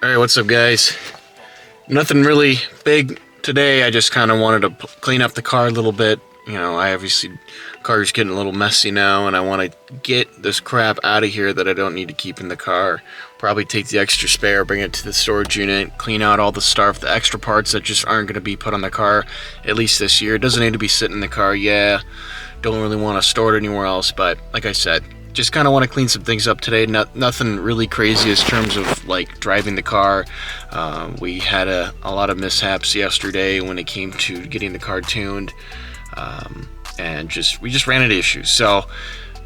Alright, what's up guys? Nothing really big today. I just kind of wanted to clean up the car a little bit. You know, car's getting a little messy now, and I want to get this crap out of here that I don't need to keep in the car. Probably take the extra spare, bring it to the storage unit, clean out all the stuff, the extra parts that just aren't going to be put on the car, at least this year. It doesn't need to be sitting in the car, yeah. Don't really want to store it anywhere else, but like I said, just kind of want to clean some things up today. Nothing really crazy in terms of like driving the car. We had a lot of mishaps yesterday when it came to getting the car tuned, and we just ran into issues. So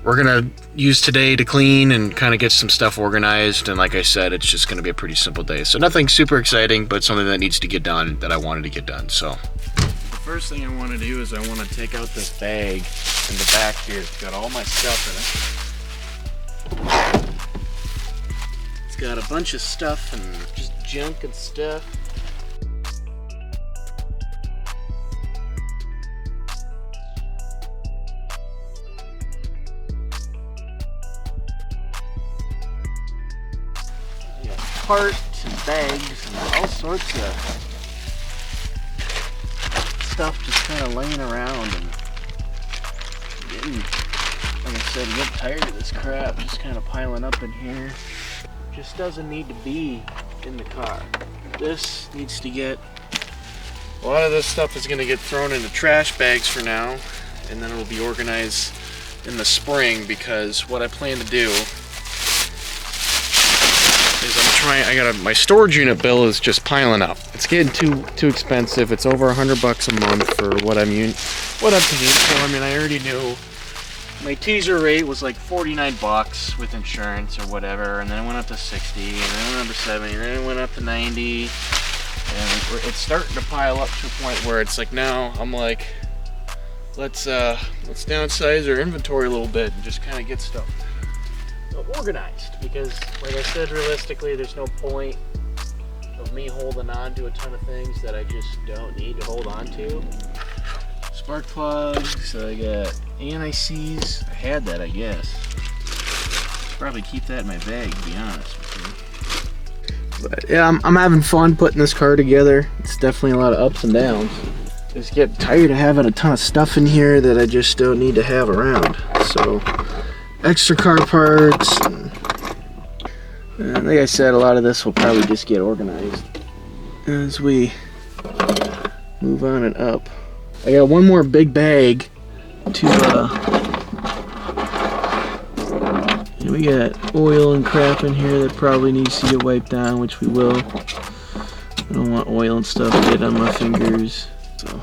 we're gonna use today to clean and kind of get some stuff organized. And like I said, it's just gonna be a pretty simple day. So nothing super exciting, but something that needs to get done that I wanted to get done. So the first thing I want to do is I want to take out this bag in the back here. It's got all my stuff in it. It's got a bunch of stuff and just junk and stuff. Yeah, parts and bags and all sorts of stuff just kind of laying around and getting, like I said, get tired of this crap just kind of piling up in here. Just doesn't need to be in the car. This needs to get, a lot of this stuff is going to get thrown into trash bags for now, and then it will be organized in the spring, because what I plan to do is my storage unit bill is just piling up. It's getting too expensive. It's over $100 a month for what I'm paying for. I mean, I already knew my teaser rate was like $49 with insurance or whatever, and then it went up to 60, and then it went up to 70, and then it went up to 90, and it's starting to pile up to a point where it's like, now I'm like, let's downsize our inventory a little bit and just kind of get stuff organized, because like I said, realistically there's no point of me holding on to a ton of things that I just don't need to hold on to. Spark plugs, I got anti-seize. I had that, I guess. Probably keep that in my bag, to be honest with you. But yeah, I'm having fun putting this car together. It's definitely a lot of ups and downs. Just get tired of having a ton of stuff in here that I just don't need to have around. So, extra car parts, and like I said, a lot of this will probably just get organized as we move on and up. I got one more big bag to, we got oil and crap in here that probably needs to get wiped down, which we will. I don't want oil and stuff getting on my fingers. So,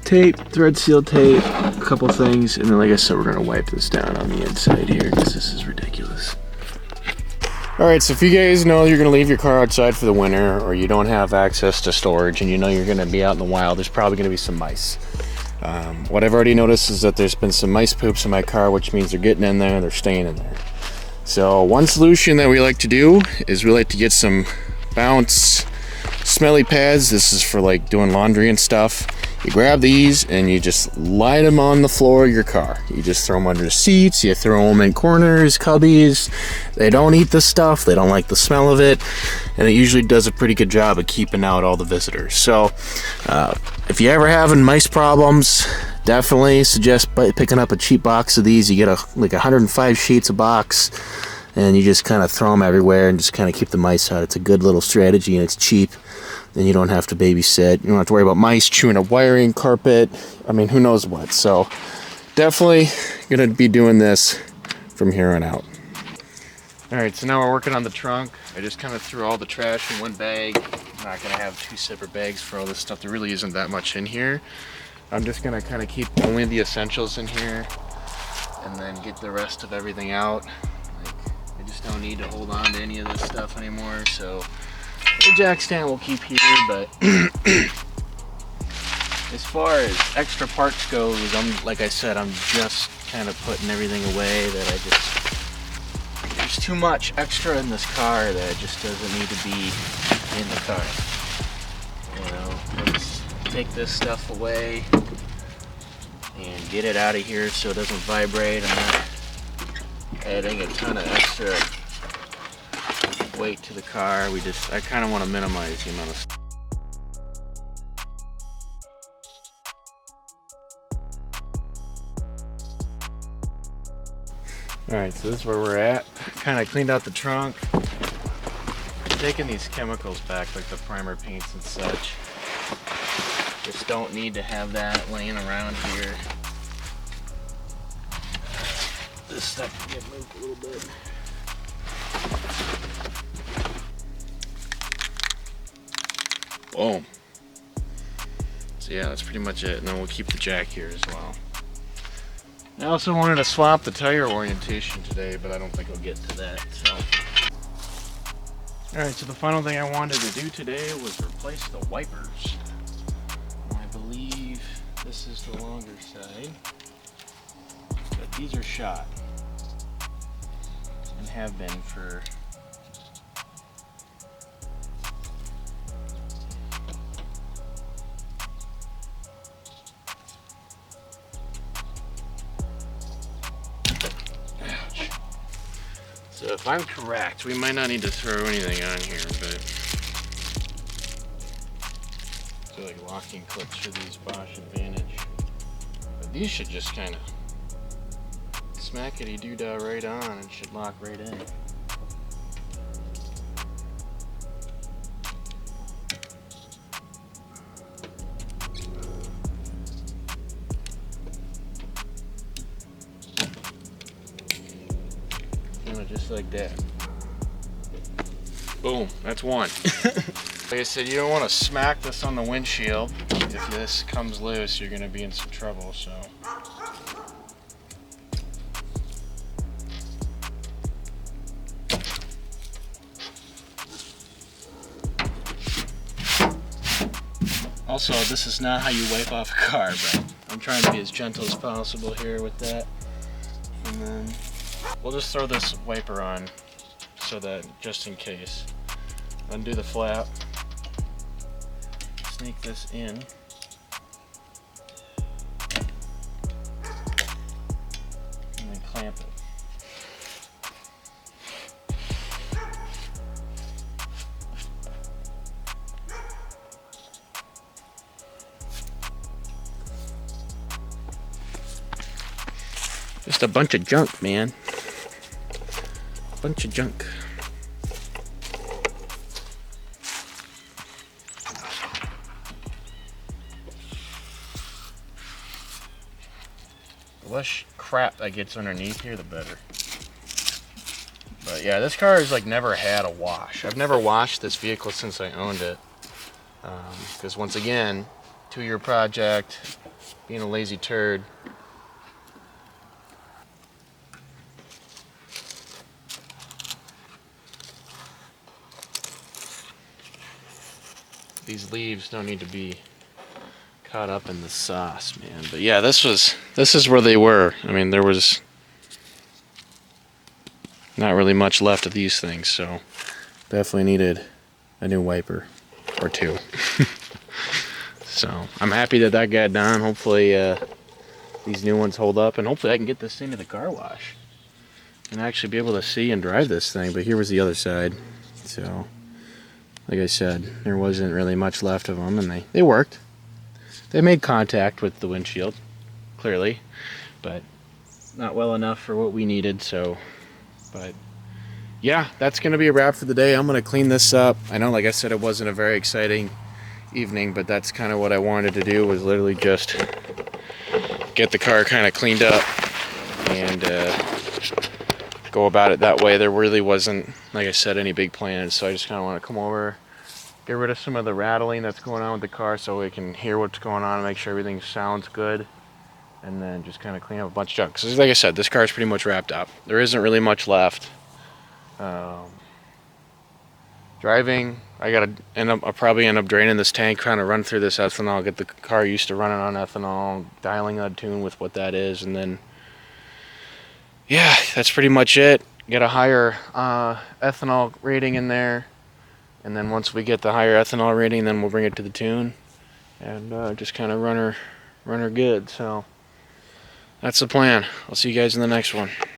tape, thread seal tape, a couple things, and then like I said, we're gonna wipe this down on the inside here, because this is ridiculous. Alright, so if you guys know you're going to leave your car outside for the winter, or you don't have access to storage and you know you're going to be out in the wild, there's probably going to be some mice. What I've already noticed is that there's been some mice poops in my car, which means they're getting in there and they're staying in there. So one solution that we like to do is we like to get some bounce smelly pads. This is for like doing laundry and stuff. You grab these and you just light them on the floor of your car. You just throw them under the seats, you throw them in corners, cubbies. They don't eat the stuff, they don't like the smell of it, and it usually does a pretty good job of keeping out all the visitors. So if you're ever having mice problems, definitely suggest picking up a cheap box of these. You get like 105 sheets a box, and you just kind of throw them everywhere and just kind of keep the mice out. It's a good little strategy, and it's cheap. Then you don't have to babysit. You don't have to worry about mice chewing a wiring, carpet. I mean, who knows what. So definitely gonna be doing this from here on out. All right, so now we're working on the trunk. I just kind of threw all the trash in one bag. I'm not gonna have two separate bags for all this stuff. There really isn't that much in here. I'm just gonna kind of keep only the essentials in here and then get the rest of everything out. Like, I just don't need to hold on to any of this stuff anymore. So the jack stand will keep here, but as far as extra parts goes, like I said, I'm just kind of putting everything away that there's too much extra in this car that just doesn't need to be in the car. You know, let's take this stuff away and get it out of here so it doesn't vibrate. I'm not adding a ton of extra weight to the car. I kind of want to minimize the amount of. Alright, so this is where we're at. Kind of cleaned out the trunk. Taking these chemicals back, like the primer paints and such. Just don't need to have that laying around here. This stuff can get moved a little bit. Boom. So yeah, that's pretty much it. And then we'll keep the jack here as well. I also wanted to swap the tire orientation today, but I don't think I'll get to that. So. Alright, so the final thing I wanted to do today was replace the wipers. I believe this is the longer side, but these are shot and have been for so if I'm correct, we might not need to throw anything on here, but so like locking clips for these Bosch Advantage. But these should just kind of smackety doo-dah right on and should lock right in. Just like that. Boom, that's one. Like I said, you don't want to smack this on the windshield. If this comes loose, you're going to be in some trouble, so. Also, this is not how you wipe off a car, but I'm trying to be as gentle as possible here with that. And then we'll just throw this wiper on so that just in case. Undo the flap, sneak this in, and then clamp it. Just a bunch of junk, man. Bunch of junk. The less crap that gets underneath here, the better. But yeah, this car has like never had a wash. I've never washed this vehicle since I owned it. Because once again, 2-year project, being a lazy turd. These leaves don't need to be caught up in the sauce, man. But yeah, this is where they were. I mean, there was not really much left of these things, so definitely needed a new wiper or two. So I'm happy that that got done. Hopefully these new ones hold up, and hopefully I can get this thing to the car wash and actually be able to see and drive this thing. But here was the other side. So like I said, there wasn't really much left of them, and they worked. They made contact with the windshield, clearly, but not well enough for what we needed, so. But yeah, that's going to be a wrap for the day. I'm going to clean this up. I know, like I said, it wasn't a very exciting evening, but that's kind of what I wanted to do, was literally just get the car kind of cleaned up and go about it that way. There really wasn't, like I said, any big plans, so I just kind of want to come over, get rid of some of the rattling that's going on with the car so we can hear what's going on and make sure everything sounds good, and then just kind of clean up a bunch of junk. Because like I said, this car is pretty much wrapped up. There isn't really much left. Driving, I'll probably end up draining this tank, kind of run through this ethanol, get the car used to running on ethanol, dialing a tune with what that is, and then yeah, that's pretty much it. Get a higher ethanol rating in there, and then once we get the higher ethanol rating, then we'll bring it to the tune and just kind of run her good. So that's the plan. I'll see you guys in the next one.